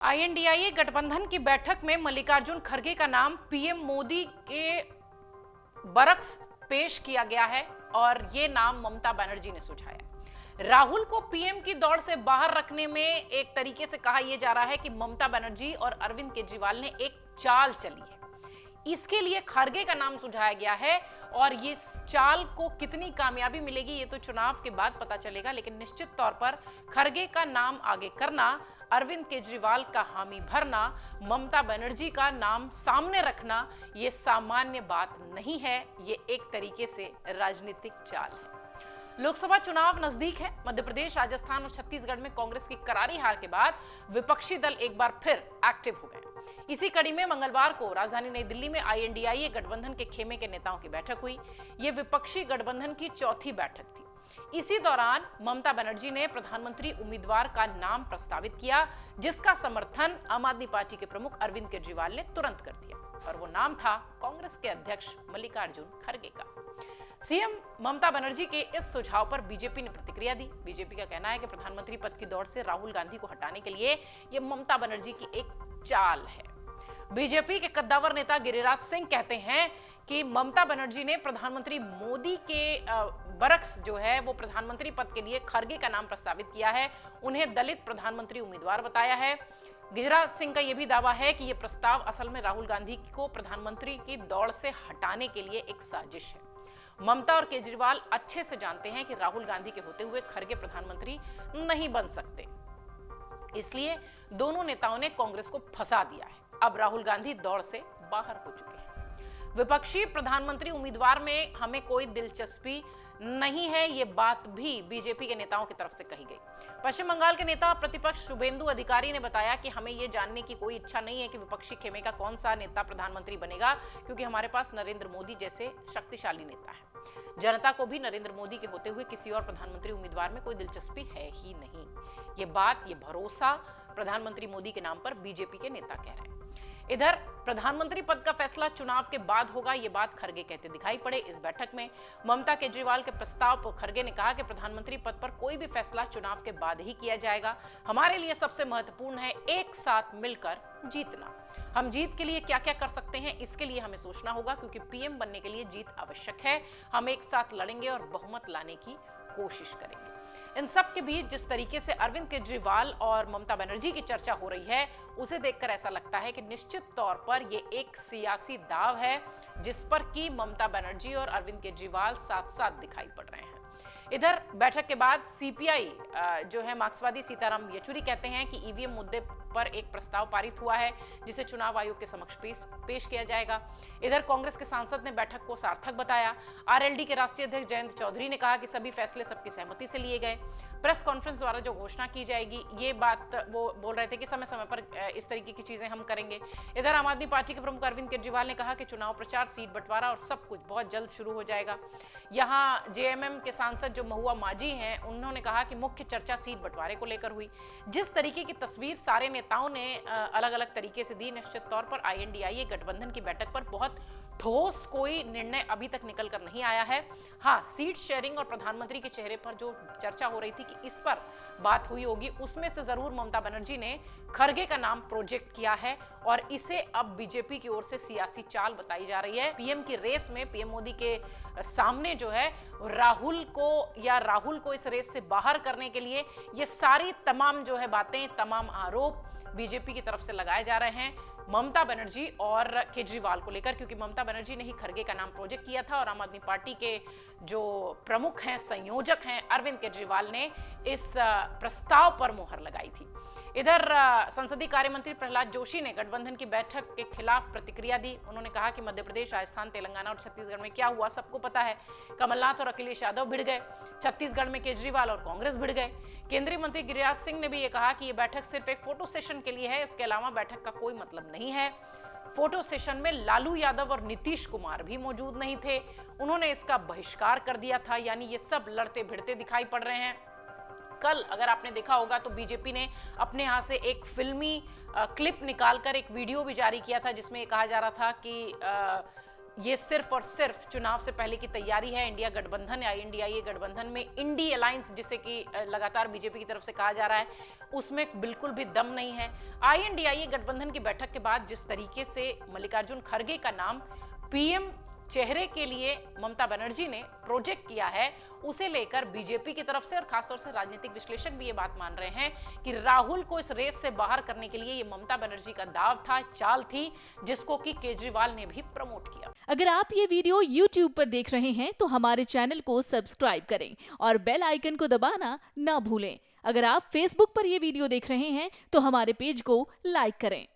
INDIA गठबंधन की बैठक में मल्लिकार्जुन खड़गे का नाम पीएम मोदी के बरक्स पेश किया गया है और ये नाम ममता बनर्जी ने सुझाया। राहुल को पीएम की दौड़ से बाहर रखने में एक तरीके से कहा यह जा रहा है कि ममता बनर्जी और अरविंद केजरीवाल ने एक चाल चली है। इसके लिए खड़गे का नाम सुझाया गया है और इस चाल को कितनी कामयाबी मिलेगी ये तो चुनाव के बाद पता चलेगा, लेकिन निश्चित तौर पर खड़गे का नाम आगे करना, अरविंद केजरीवाल का हामी भरना, ममता बनर्जी का नाम सामने रखना, ये सामान्य बात नहीं है, ये एक तरीके से राजनीतिक चाल है। लोकसभा चुनाव नजदीक है। मध्य प्रदेश, राजस्थान और छत्तीसगढ़ में कांग्रेस की करारी हार के बाद विपक्षी दल एक बार फिर एक्टिव हो गए। इसी कड़ी में मंगलवार को राजधानी नई दिल्ली में आईएनडीआईए गठबंधन के खेमे के नेताओं की बैठक हुई। ये विपक्षी गठबंधन की चौथी बैठक थी। इसी दौरान ममता बनर्जी ने प्रधानमंत्री उम्मीदवार का नाम प्रस्तावित किया, जिसका समर्थन आम आदमी पार्टी के प्रमुख अरविंद केजरीवाल ने तुरंत कर दिया और वो नाम था कांग्रेस के अध्यक्ष मल्लिकार्जुन खड़गे का। सीएम ममता बनर्जी के इस सुझाव पर बीजेपी ने प्रतिक्रिया दी। बीजेपी का कहना है कि प्रधानमंत्री पद की दौड़ से राहुल गांधी को हटाने के लिए यह ममता बनर्जी की एक चाल है। बीजेपी के कद्दावर नेता गिरिराज सिंह कहते हैं कि ममता बनर्जी ने प्रधानमंत्री मोदी के बरक्स जो है वो प्रधानमंत्री पद के लिए खड़गे का नाम प्रस्तावित किया है, उन्हें दलित प्रधानमंत्री उम्मीदवार बताया है। गिरिराज सिंह का यह भी दावा है कि यह प्रस्ताव असल में राहुल गांधी को प्रधानमंत्री की दौड़ से हटाने के लिए एक साजिश है। ममता और केजरीवाल अच्छे से जानते हैं कि राहुल गांधी के होते हुए खड़गे प्रधानमंत्री नहीं बन सकते, इसलिए दोनों नेताओं ने कांग्रेस को फंसा दिया है। अब राहुल गांधी दौड़ से बाहर हो चुके हैं। विपक्षी प्रधानमंत्री उम्मीदवार में हमें कोई दिलचस्पी नहीं है, ये बात भी बीजेपी के नेताओं की तरफ से कही गई। पश्चिम बंगाल के नेता प्रतिपक्ष शुभेंदु अधिकारी ने बताया कि हमें ये जानने की कोई इच्छा नहीं है कि विपक्षी खेमे का कौन सा नेता प्रधानमंत्री बनेगा, क्योंकि हमारे पास नरेंद्र मोदी जैसे शक्तिशाली नेता है। जनता को भी नरेंद्र मोदी के होते हुए किसी और प्रधानमंत्री उम्मीदवार में कोई दिलचस्पी है ही नहीं। ये भरोसा प्रधानमंत्री मोदी के नाम पर बीजेपी के नेता कह रहे हैं। इधर प्रधानमंत्री पद का फैसला चुनाव के बाद होगा, ये बात खड़गे कहते दिखाई पड़े। इस बैठक में ममता केजरीवाल के प्रस्ताव पर खड़गे ने कहा कि प्रधानमंत्री पद पर कोई भी फैसला चुनाव के बाद ही किया जाएगा। हमारे लिए सबसे महत्वपूर्ण है एक साथ मिलकर जीतना। हम जीत के लिए क्या क्या कर सकते हैं, इसके लिए हमें सोचना होगा, क्योंकि पीएम बनने के लिए जीत आवश्यक है। हम एक साथ लड़ेंगे और बहुमत लाने की कोशिश करेंगे। इन सब के बीच जिस तरीके से अरविंद केजरीवाल और ममता बनर्जी की चर्चा हो रही है, उसे देखकर ऐसा लगता है कि निश्चित तौर पर यह एक सियासी दाव है, जिस पर कि ममता बनर्जी और अरविंद केजरीवाल साथ साथ दिखाई पड़ रहे हैं। इधर बैठक के बाद सीपीआई जो है मार्क्सवादी सीताराम येचुरी कहते हैं कि ईवीएम मुद्दे पर एक प्रस्ताव पारित हुआ है, जिसे चुनाव आयोग के समक्ष पेश किया जाएगा। इधर कांग्रेस के सांसद ने बैठक को सार्थक बताया। आरएलडी के राष्ट्रीय अध्यक्ष जयंत चौधरी ने कहा कि सभी फैसले सबकी सहमति से लिए गए। प्रेस कॉन्फ्रेंस द्वारा जो घोषणा की जाएगी, ये बात वो बोल रहे थे कि समय समय पर इस तरीके की चीजें हम करेंगे। इधर आम आदमी पार्टी के प्रमुख अरविंद केजरीवाल ने कहा कि चुनाव प्रचार, सीट बंटवारा और सब कुछ बहुत जल्द शुरू हो जाएगा। यहाँ जेएमएम के सांसद जो महुआ मांझी हैं, उन्होंने कहा कि मुख्य चर्चा सीट बंटवारे को लेकर हुई। जिस तरीके की तस्वीर सारे नेताओं ने अलग अलग तरीके से दी, निश्चित तौर पर आईएनडीआईए गठबंधन की बैठक पर बहुत ठोस कोई निर्णय अभी तक निकल कर नहीं आया है। हाँ, सीट शेयरिंग और प्रधानमंत्री के चेहरे पर जो चर्चा हो रही थी कि इस पर बात हुई होगी, उसमें से जरूर ममता बनर्जी ने खड़गे का नाम प्रोजेक्ट किया है और इसे अब बीजेपी की ओर से सियासी चाल बताई जा रही है। पीएम की रेस में पीएम मोदी के सामने जो है राहुल को इस रेस से बाहर करने के लिए ये सारी तमाम जो है बातें, तमाम आरोप बीजेपी की तरफ से लगाए जा रहे हैं ममता बनर्जी और केजरीवाल को लेकर, क्योंकि ममता बनर्जी ने ही खड़गे का नाम प्रोजेक्ट किया था और आम आदमी पार्टी के जो प्रमुख हैं, संयोजक हैं अरविंद केजरीवाल ने इस प्रस्ताव पर मुहर लगाई थी। इधर संसदीय कार्य मंत्री प्रहलाद जोशी ने गठबंधन की बैठक के खिलाफ प्रतिक्रिया दी। उन्होंने कहा कि मध्य प्रदेश, राजस्थान, तेलंगाना और छत्तीसगढ़ में क्या हुआ सबको पता है। कमलनाथ और अखिलेश यादव भिड़ गए, छत्तीसगढ़ में केजरीवाल और कांग्रेस भिड़ गए। केंद्रीय मंत्री गिरिराज सिंह ने भी ये कहा कि ये बैठक सिर्फ एक फोटो सेशन के लिए है, इसके अलावा बैठक का कोई मतलब नहीं है। फोटो सेशन में लालू यादव और नीतीश कुमार भी मौजूद नहीं थे, उन्होंने इसका बहिष्कार कर दिया था। यानी ये सब लड़ते भिड़ते दिखाई पड़ रहे हैं। कल अगर आपने देखा होगा तो बीजेपी ने अपने यहाँ से एक फिल्मी क्लिप निकालकर एक वीडियो भी जारी किया था, जिसमें कहा जा रहा था कि ये सिर्फ और सिर्फ चुनाव से पहले की तैयारी है। इंडिया गठबंधन या इंडिया गठबंधन में इंडी अलायंस जिसे कि लगातार बीजेपी की तरफ से कहा जा रहा है, उसमें बिल्कुल भी दम नहीं है। INDIA गठबंधन की बैठक के बाद जिस तरीके से मल्लिकार्जुन खड़गे का नाम पीएम चेहरे के लिए ममता बनर्जी ने प्रोजेक्ट किया है, उसे लेकर बीजेपी की तरफ से और खासतौर से राजनीतिक विश्लेषक भी ये बात मान रहे हैं कि राहुल को इस रेस से बाहर करने के लिए ये ममता बनर्जी का दाव था, चाल थी, जिसको कि केजरीवाल ने भी प्रमोट किया। अगर आप ये वीडियो YouTube पर देख रहे हैं तो हमारे चैनल को सब्सक्राइब करें और बेल आइकन को दबाना ना भूलें। अगर आप Facebook पर ये वीडियो देख रहे हैं तो हमारे पेज को लाइक करें।